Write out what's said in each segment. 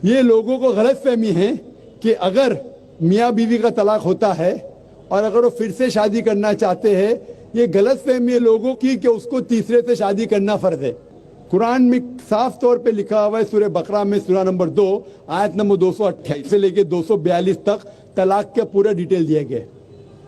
یہ لوگوں کو غلط فہمی ہے کہ اگر میاں بیوی کا طلاق ہوتا ہے اور اگر وہ پھر سے شادی کرنا چاہتے ہیں، یہ غلط فہمی ہے لوگوں کی کہ اس کو تیسرے سے شادی کرنا فرض ہے۔ قرآن میں صاف طور پہ لکھا ہوا ہے، سورہ بقرہ میں سورہ نمبر 2 آیت نمبر 228 سے لے کے 242 تک طلاق کا پورا ڈیٹیل دیا گیا ہے،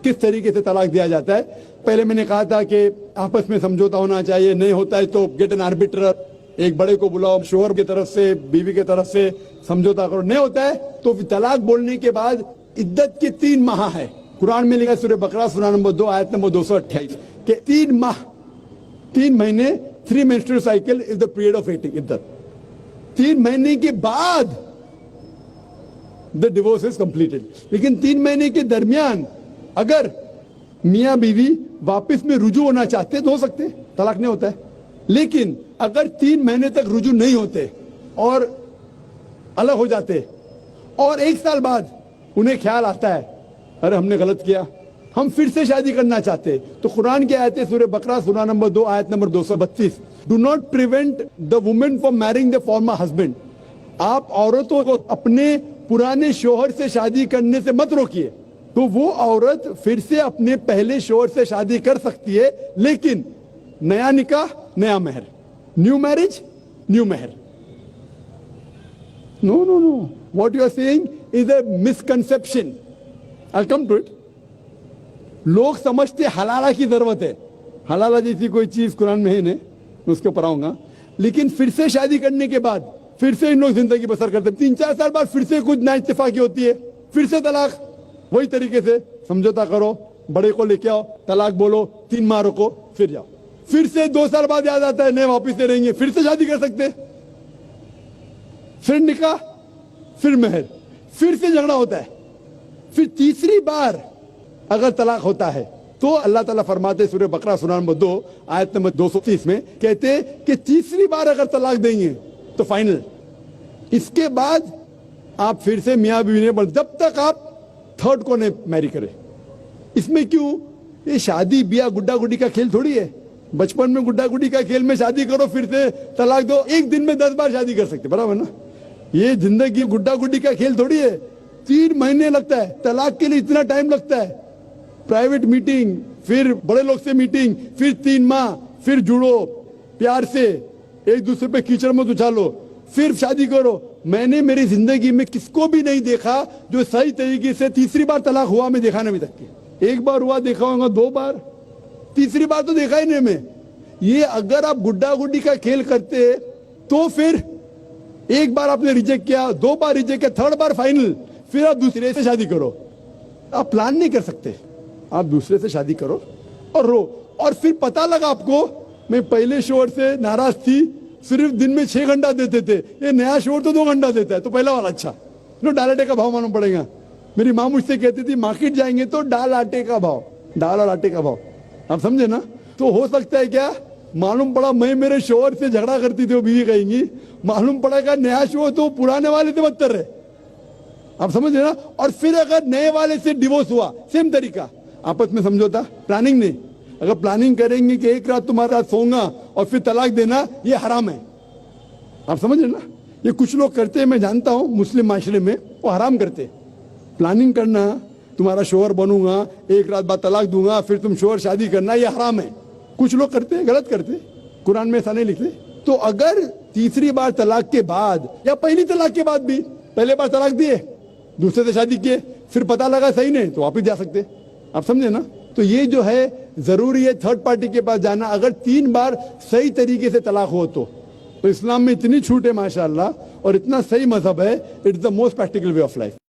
کس طریقے سے طلاق دیا جاتا ہے۔ پہلے میں نے کہا تھا کہ آپس میں سمجھوتا ہونا چاہیے، نہیں ہوتا ہے تو گیٹ این آربیٹر، ایک بڑے کو بلاؤ، شوہر کی طرف سے بیوی کی طرف سے سمجھوتا کرو، نہیں ہوتا ہے تو طلاق بولنے کے بعد عدت کے 3 ماہ ہے۔ قرآن میں لکھا سورہ بقرہ سورہ نمبر 2 آیت نمبر 228 کہ 3 ماہ، 3 مہینے، 3 menstrual cycle is the period of عدت۔ 3 مہینے کے بعد the divorce is completed۔ لیکن 3 مہینے کے درمیان اگر میاں بیوی واپس میں رجوع ہونا چاہتے تو ہو سکتے، طلاق نہیں ہوتا ہے۔ لیکن اگر 3 مہینے تک رجوع نہیں ہوتے اور الگ ہو جاتے اور 1 سال بعد انہیں خیال آتا ہے ارے ہم نے غلط کیا، ہم پھر سے شادی کرنا چاہتے، تو قرآن کی آیت ہے سورہ بقرہ سورہ نمبر 2 آیت نمبر 232 do not prevent the woman from marrying the former husband. آپ عورتوں کو اپنے پرانے شوہر سے شادی کرنے سے مت روکیے، تو وہ عورت پھر سے اپنے پہلے شوہر سے شادی کر سکتی ہے، لیکن نیا نکاح نیا مہر، نیو میرج نیو مہر۔ No no no, what you are seeing is a misconception. I'll come to it۔ لوگ سمجھتے حلالہ کی ضرورت ہے، حلالہ جیسی کوئی چیز قرآن میں ہے نہیں، میں اس کے اوپر آؤں گا، لیکن پھر سے شادی کرنے کے بعد پھر سے ان لوگ زندگی بسر کرتے ہیں، 3-4 سال بعد پھر سے کچھ نا اتفاقی ہوتی ہے، پھر سے طلاق، وہی طریقے سے سمجھوتا کرو، بڑے کو لے کے آؤ، طلاق بولو، 3 ماہ رکو، پھر جاؤ، پھر سے 2 سال بعد یاد آتا ہے نہیں واپس سے رہیں گے، پھر سے شادی کر سکتے، پھر نکاح، پھر مہر، پھر سے جھگڑا ہوتا ہے، پھر تیسری بار اگر طلاق ہوتا ہے تو اللہ تعالیٰ فرماتے سورہ بقرہ سورہ نمبر 2 آیت نمبر 230 میں کہتے کہ تیسری بار اگر طلاق دیں گے تو فائنل، اس کے بعد آپ پھر سے میاں بیوی نہیں بن، جب تک آپ 3rd کو نہیں میری کرے۔ اس میں کیوں؟ یہ شادی بیاہ گڈا گڈی کا کھیل تھوڑی ہے، بچپن میں گڈا گڈی کا کھیل میں شادی کرو پھر سے طلاق دو، ایک دن میں 10 بار شادی کر سکتے، برابر نا؟ یہ زندگی گڈا گڈی کا کھیل تھوڑی ہے، 3 مہینے لگتا ہے طلاق کے لیے، اتنا ٹائم لگتا ہے، پرائیویٹ میٹنگ، پھر بڑے لوگ سے میٹنگ، پھر 3 ماہ، پھر جڑو پیار سے، ایک دوسرے پہ کیچڑ مت اچھالو، پھر شادی کرو۔ میں نے میری زندگی میں کس کو بھی نہیں دیکھا جو صحیح طریقے سے تیسری بار طلاق ہوا، میں دیکھا نہیں ابھی تک، 1 بار ہوا دیکھا ہوگا، 2 بار، تیسری بار تو دیکھا ہی نہیں میں۔ یہ اگر آپ گڈا گڈی کا کھیل کرتے تو پھر 1 بار آپ نے ریجیکٹ کیا، 2 بار ریجیکٹ کیا، 3rd بار فائنل، پھر آپ دوسرے سے شادی کرو۔ آپ پلان نہیں کر سکتے، آپ دوسرے سے شادی کرو اور رو، اور پھر پتا لگا آپ کو میں پہلے شوہر سے ناراض تھی، صرف دن میں 6 گھنٹہ دیتے تھے، یہ نیا شوہر تو 2 گھنٹہ دیتا ہے، تو پہلا والا اچھا، ڈال آٹے کا بھاؤ معلوم پڑے گا۔ میری ماں مجھ سے کہتی تھی مارکیٹ جائیں گے تو ڈال آٹے کا بھاؤ، ڈال اور آٹے کا بھاؤ، آپ سمجھے نا؟ تو ہو سکتا ہے کیا معلوم پڑا میں میرے شوہر سے جھگڑا کرتی تھی، وہ بیوی کہیں گی، معلوم پڑا کہ نیا شوہر تو پرانے والے سے بدتر ہے، آپ سمجھ رہے نا؟ اور پھر اگر نئے والے سے ڈیورس ہوا، سیم طریقہ، آپس میں سمجھوتا، پلاننگ نہیں۔ اگر پلاننگ کریں گے کہ ایک رات تمہارا ساتھ سوؤں گا اور پھر طلاق دینا، یہ حرام ہے، آپ سمجھ رہے نا؟ یہ کچھ لوگ کرتے ہیں، میں جانتا ہوں مسلم معاشرے میں وہ حرام کرتے، پلاننگ کرنا، تمہارا شوہر بنوں گا، 1 رات بعد طلاق دوں گا، پھر تم شوہر شادی کرنا، یہ حرام ہے۔ کچھ لوگ کرتے ہیں، غلط کرتے، قرآن میں ایسا نہیں لکھتے۔ تو اگر تیسری بار طلاق کے بعد یا پہلی طلاق کے بعد بھی پہلے بار طلاق دیے، دوسرے سے شادی کیے، پھر پتہ لگا صحیح نہیں، تو واپس جا سکتے، آپ سمجھے نا؟ تو یہ جو ہے ضروری ہے 3rd پارٹی کے پاس جانا، اگر 3 بار صحیح طریقے سے طلاق ہو تو اسلام میں اتنی چھوٹ ہے ماشاءاللہ، اور اتنا صحیح مذہب ہے، it's the most practical way of life.